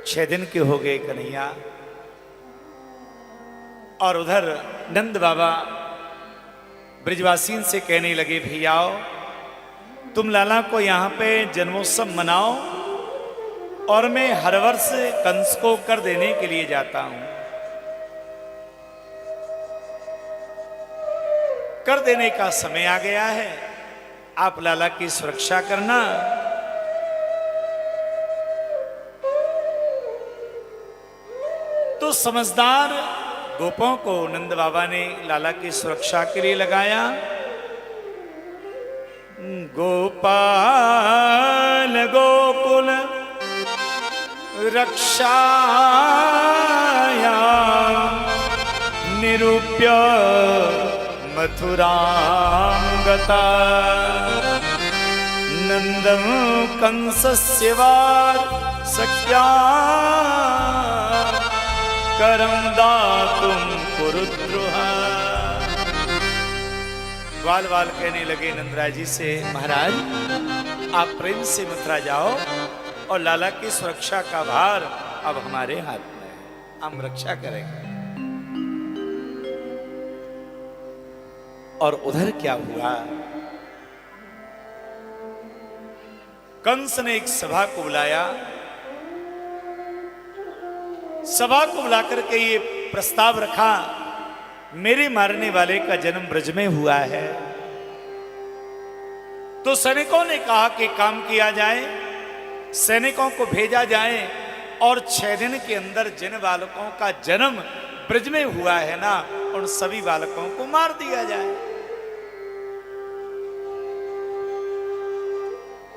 6 दिन के हो गए कन्हैया। और उधर नंद बाबा ब्रिजवासियों से कहने लगे, भैयाओ तुम लाला को यहाँ पे जन्मोत्सव मनाओ और मैं हर वर्ष कंस को कर देने के लिए जाता हूं। कर देने का समय आ गया है, आप लाला की सुरक्षा करना। तो समझदार गोपों को नंद बाबा ने लाला की सुरक्षा के लिए लगाया। गोपाल गोकुल रक्षाया निरूप्य मथुरां गता नंदं कंसस्य वात्सल्या करम दातुम कुरुद्रुहा। ग्वाल वाल कहने लगे नंदराय जी से, महाराज आप प्रेम से मथुरा जाओ और लाला की सुरक्षा का भार अब हमारे हाथ में है, हम रक्षा करेंगे। और उधर क्या हुआ, कंस ने एक सभा को बुलाया। सभा को बुलाकर के ये प्रस्ताव रखा, मेरे मारने वाले का जन्म ब्रज में हुआ है। तो सैनिकों ने कहा कि काम किया जाए, सैनिकों को भेजा जाए और 6 दिन के अंदर जिन बालकों का जन्म ब्रज में हुआ है ना, उन सभी बालकों को मार दिया जाए।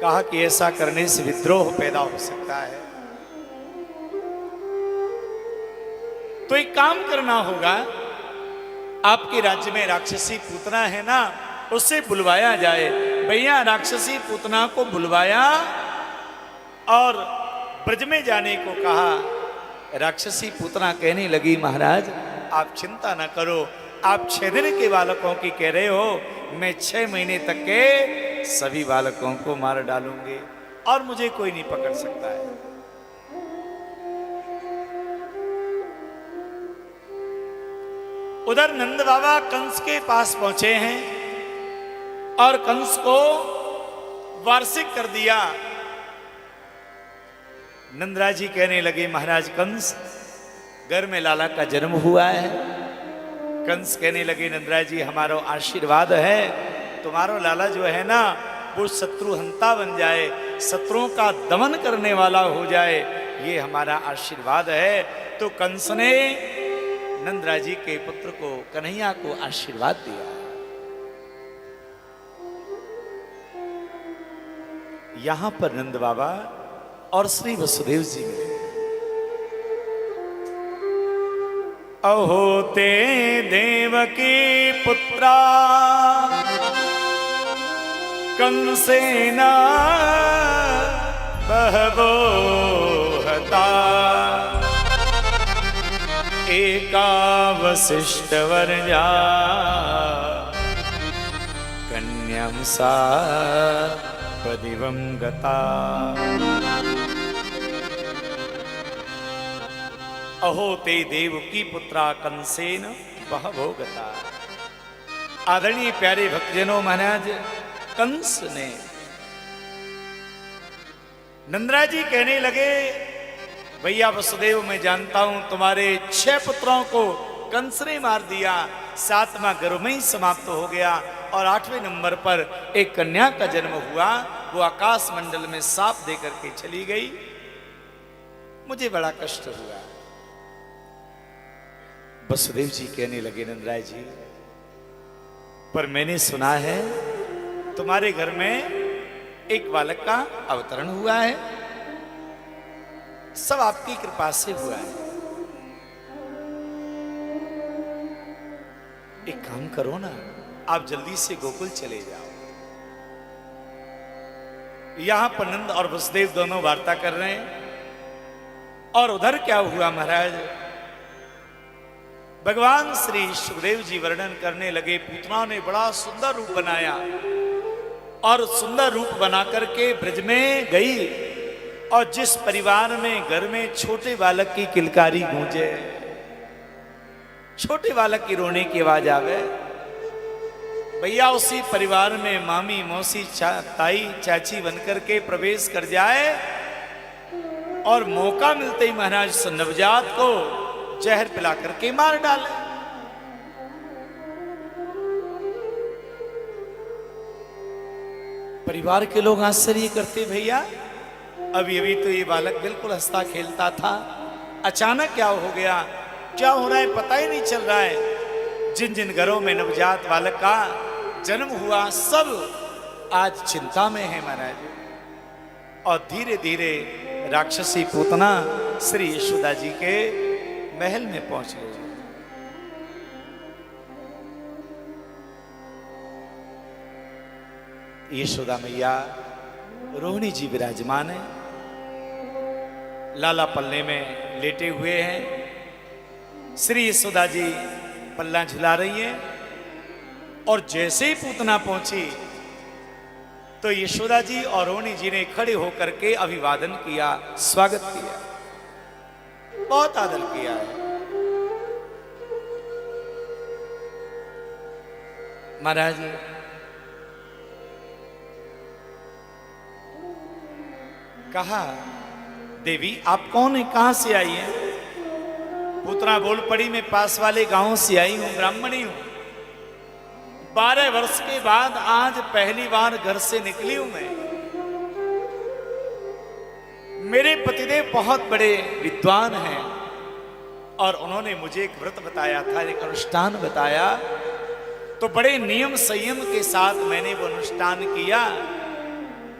कहा कि ऐसा करने से विद्रोह पैदा हो सकता है, तो एक काम करना होगा, आपके राज्य में राक्षसी पूतना है ना, उससे बुलवाया जाए। भैया राक्षसी पूतना को बुलवाया और ब्रज में जाने को कहा। राक्षसी पूतना कहने लगी, महाराज आप चिंता ना करो, आप 6 दिन के बालकों की कह रहे हो, मैं 6 महीने तक के सभी बालकों को मार डालूंगी और मुझे कोई नहीं पकड़ सकता है। उधर नंद बाबा कंस के पास पहुंचे हैं और कंस को वार्षिक कर दिया। नंदराज जी कहने लगे, महाराज कंस घर में लाला का जन्म हुआ है। कंस कहने लगे, नंदराज जी हमारा आशीर्वाद है, तुम्हारा लाला जो है ना वो शत्रु हंता बन जाए, शत्रुओं का दमन करने वाला हो जाए, ये हमारा आशीर्वाद है। तो कंस ने नंदराज जी के पुत्र को कन्हैया को आशीर्वाद दिया। यहां पर नंद बाबा और श्री वसुदेव जी मिले। अहो ते देवकी पुत्रा कंसेना बहवो हता एका वसिष्ठ वर्या कन्यां सा पदिवं गता। अहो ते देवकी पुत्रा कंसेन बहवो गता। आदरणीय प्यारे भक्तजनों, महाराज कंस ने नंदराज जी कहने लगे, भैया वसुदेव मैं जानता हूं तुम्हारे 6 पुत्रों को कंस ने मार दिया, 7वां गर्भ में ही समाप्त हो गया और 8वें नंबर पर एक कन्या का जन्म हुआ, वो आकाश मंडल में साप देकर के चली गई, मुझे बड़ा कष्ट हुआ। वसुदेव जी कहने लगे, नंदराज जी पर मैंने सुना है तुम्हारे घर में एक बालक का अवतरण हुआ है, सब आपकी कृपा से हुआ है। एक काम करो ना, आप जल्दी से गोकुल चले जाओ। यहां पर नंद और वसुदेव दोनों वार्ता कर रहे हैं। और उधर क्या हुआ महाराज, भगवान श्री सुखदेव जी वर्णन करने लगे, पूतनाओं ने बड़ा सुंदर रूप बनाया और सुंदर रूप बना करके ब्रज में गई और जिस परिवार में घर में छोटे बालक की किलकारी गूंजे, छोटे बालक की रोने की आवाज आवे, भैया उसी परिवार में मामी मौसी ताई चाची बनकर के प्रवेश कर जाए और मौका मिलते ही महाराज उस नवजात को जहर पिला करके मार डाले। परिवार के लोग आश्चर्य करते, भैया अभी अभी तो ये बालक बिल्कुल हंसता खेलता था, अचानक क्या हो गया, क्या हो रहा है पता ही नहीं चल रहा है। जिन जिन घरों में नवजात बालक का जन्म हुआ सब आज चिंता में है महाराज। और धीरे धीरे राक्षसी पूतना श्री यशोदा जी के महल में पहुंच गई। यशोदा मैया रोहिणी जी विराजमान है, लाला पल्ले में लेटे हुए हैं। श्री यशोदा जी पल्ला झुला रही है और जैसे ही पूतना पहुंची तो यशोदा जी और रोहिणी जी ने खड़े होकर के अभिवादन किया, स्वागत किया, बहुत आदर किया है। महाराज कहा, देवी आप कौन है, कहां से आई हैं? पुत्रा बोल पड़ी, मैं पास वाले गांव से आई हूं, ब्राह्मणी हूं। 12 वर्ष के बाद आज पहली बार घर से निकली हूं मैं। मेरे पतिदेव बहुत बड़े विद्वान हैं और उन्होंने मुझे एक व्रत बताया था, एक अनुष्ठान बताया, तो बड़े नियम संयम के साथ मैंने वो अनुष्ठान किया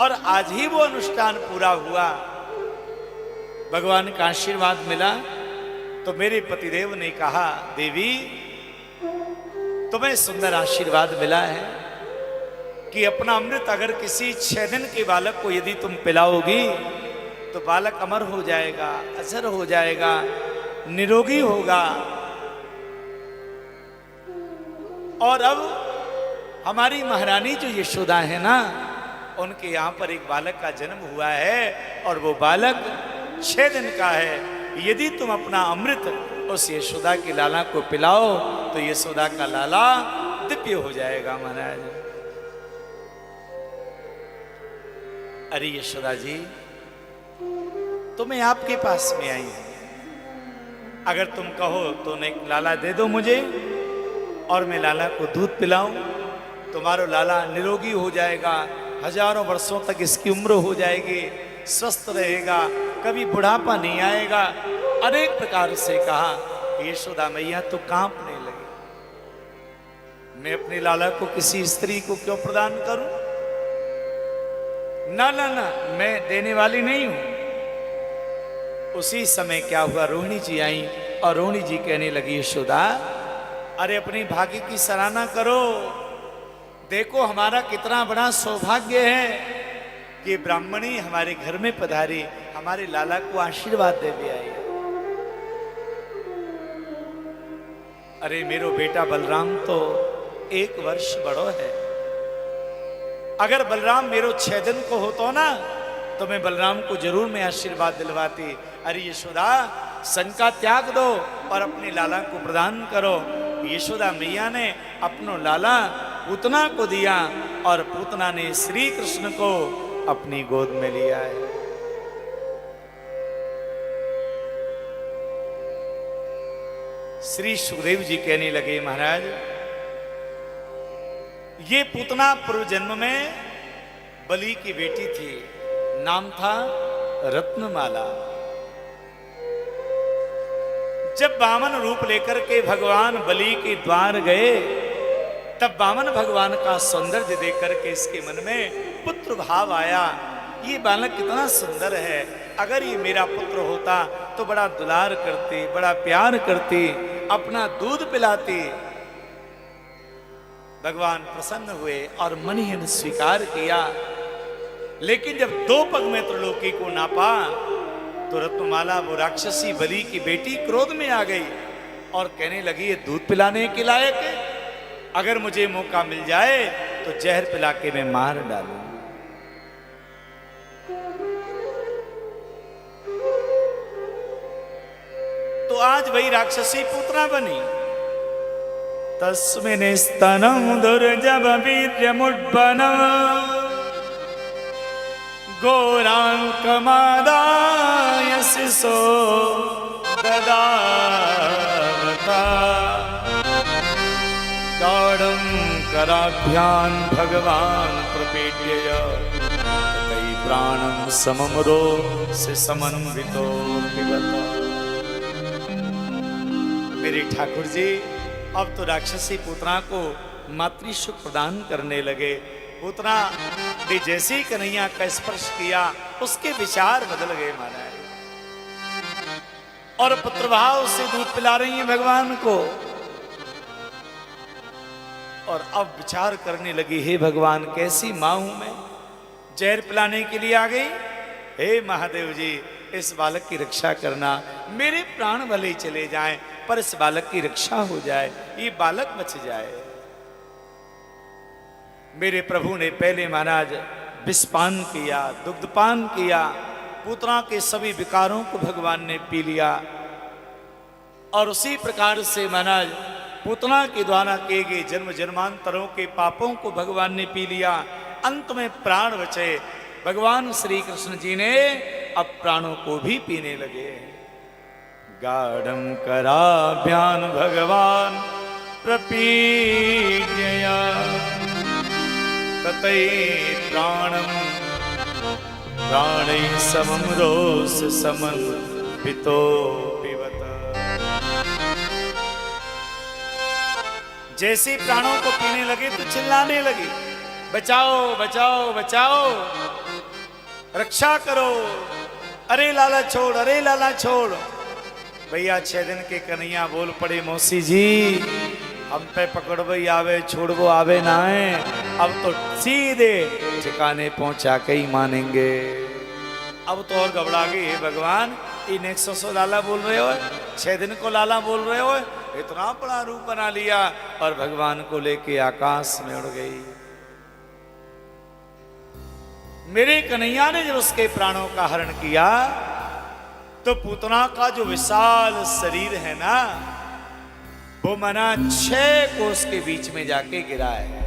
और आज ही वो अनुष्ठान पूरा हुआ। भगवान का आशीर्वाद मिला तो मेरे पतिदेव ने कहा, देवी तुम्हें सुंदर आशीर्वाद मिला है कि अपना अमृत अगर किसी 6 दिन के बालक को यदि तुम पिलाओगी तो बालक अमर हो जाएगा, अजर हो जाएगा, निरोगी होगा। और अब हमारी महारानी जो यशोदा है ना, उनके यहाँ पर एक बालक का जन्म हुआ है और वो बालक 6 दिन का है। यदि तुम अपना अमृत उस यशोदा के लाला को पिलाओ तो यशोदा का लाला दिव्य हो जाएगा महाराज। अरे यशोदा जी, तो मैं आपके पास में आई हूं, अगर तुम कहो तो एक लाला दे दो मुझे और मैं लाला को दूध पिलाऊं, तुम्हारा लाला निरोगी हो जाएगा, हजारों वर्षों तक इसकी उम्र हो जाएगी, स्वस्थ रहेगा, कभी बुढ़ापा नहीं आएगा। अनेक प्रकार से कहा। यशोदा मैया तो कांपने लगी, मैं अपने लाला को किसी स्त्री को क्यों प्रदान करूं? ना ना ना, मैं देने वाली नहीं हूं। उसी समय क्या हुआ, रोहिणी जी आई और रोहिणी जी कहने लगी, यशोदा अरे अपनी भाग्य की सराहना करो, देखो हमारा कितना बड़ा सौभाग्य है कि ब्राह्मणी हमारे घर में पधारी, हमारे लाला को आशीर्वाद दे भी आई। अरे मेरो बेटा बलराम तो 1 वर्ष बड़ो है, अगर बलराम मेरो 6 दिन को होतो ना तो मैं बलराम को जरूर मैं आशीर्वाद दिलवाती। अरे यशोदा शंका त्याग दो और अपने लाला को प्रदान करो। यशोदा मैया ने अपनो लाला पूतना को दिया और पूतना ने श्री कृष्ण को अपनी गोद में लिया है। श्री सुखदेव जी कहने लगे, महाराज ये पूतना पूर्व जन्म में बलि की बेटी थी, नाम था रत्नमाला। जब वामन रूप लेकर के भगवान बलि के द्वार गए तब वामन भगवान का सौंदर्य देख करके इसके मन में पुत्र भाव आया, ये बालक कितना सुंदर है, अगर ये मेरा पुत्र होता तो बड़ा दुलार करती, बड़ा प्यार करती, अपना दूध पिलाती। भगवान प्रसन्न हुए और मन ही स्वीकार किया। लेकिन जब 2 पग में त्रिलोकी को नापा तो रत्नमाला वो राक्षसी बलि की बेटी क्रोध में आ गई और कहने लगी, ये दूध पिलाने के लायक है, अगर मुझे मौका मिल जाए तो जहर पिला के मैं मार डालूं। आज वही राक्षसी पुतना बनी। तस्मिन् स्तनं दुर्जव वीर्यमुद्भवम् घोराङ्कमादाय शिशो ददावता गाढं कराभ्यां भगवान् प्रपीड्य ततै प्राणं सममरो से समन्वितो पिबत। मेरे ठाकुर जी अब तो राक्षसी पुतना को मातृ सुख प्रदान करने लगे। पुतना ने जैसे ही कन्हैया का स्पर्श किया उसके विचार बदल गए महाराज, और पुत्रभाव से दूध पिला रही हैं भगवान को, और अब विचार करने लगी, हे भगवान कैसी मां हूं मैं, जहर पिलाने के लिए आ गई। हे महादेव जी इस बालक की रक्षा करना, मेरे प्राण भले ही चले जाएं पर इस बालक की रक्षा हो जाए, ये बालक बच जाए। मेरे प्रभु ने पहले महाराज विषपान किया, दुग्धपान किया, पुतना के सभी विकारों को भगवान ने पी लिया, और उसी प्रकार से महाराज पुतना के द्वारा किए गए जन्म जन्मांतरों के पापों को भगवान ने पी लिया। अंत में प्राण बचे। भगवान श्री कृष्ण जी ने अब प्राणों को भी पीने लगे। गाढ़ं कराभ्यां भगवान प्रपीड्य ततै प्राणं प्राणैः समं रोष समन्वितो पिबत। जैसे प्राणों को पीने लगे तो चिल्लाने लगी, बचाओ बचाओ बचाओ, रक्षा करो, अरे लाला छोड़, अरे लाला छोड़। भैया 6 दिन के कन्हैया बोल पड़े, मौसी जी हम पे पकड़बो आवे छोड़बो आवे ना है, अब तो सीधे ठिकाने पहुंचा के ही मानेंगे। अब तो और घबरा गई, हे भगवान इन 100 लाला बोल रहे हो, 6 दिन को लाला बोल रहे हो, इतना बड़ा रूप बना लिया, और भगवान को लेके आकाश में उड़ गई। मेरे कन्हैया ने जब उसके प्राणों का हरण किया तो पूतना का जो विशाल शरीर है ना, वो मना 6 कोस के बीच में जाके गिरा है।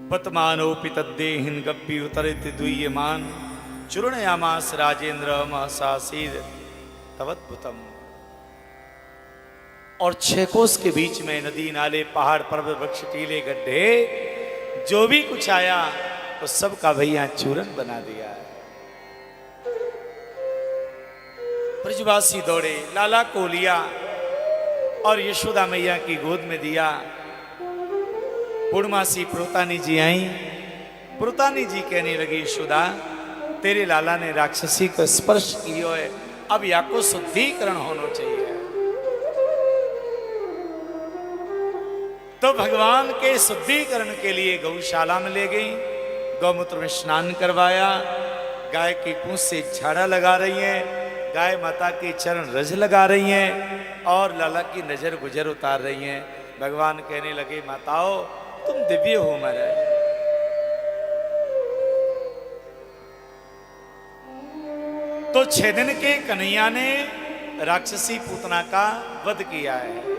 पतमानोपि तद्देहिन गप्पी उतरित दुह्यमान चूर्णयामास राजेंद्र महसासीर तवद्भुतम। और 6 कोस के बीच में नदी नाले पहाड़ पर्वत वृक्ष टीले गड्ढे जो भी कुछ आया तो सबका भैया चूरन बना दिया है। ब्रजवासी दौड़े, लाला को लिया और यशोदा मैया की गोद में दिया। पूर्णमासी पुरतानी जी आई। पुरतानी जी कहने लगी, यशोदा तेरे लाला ने राक्षसी को स्पर्श किया है, अब या को शुद्धिकरण होना चाहिए। तो भगवान के शुद्धिकरण के लिए गौशाला में ले गई, गौमूत्र में स्नान करवाया, गाय की पूंछ से झाड़ा लगा रही हैं, गाय माता के चरण रज लगा रही हैं और लाला की नजर गुजर उतार रही हैं। भगवान कहने लगे, माताओ तुम दिव्य हो महाराज। तो 6 दिन के कन्हैया ने राक्षसी पूतना का वध किया है।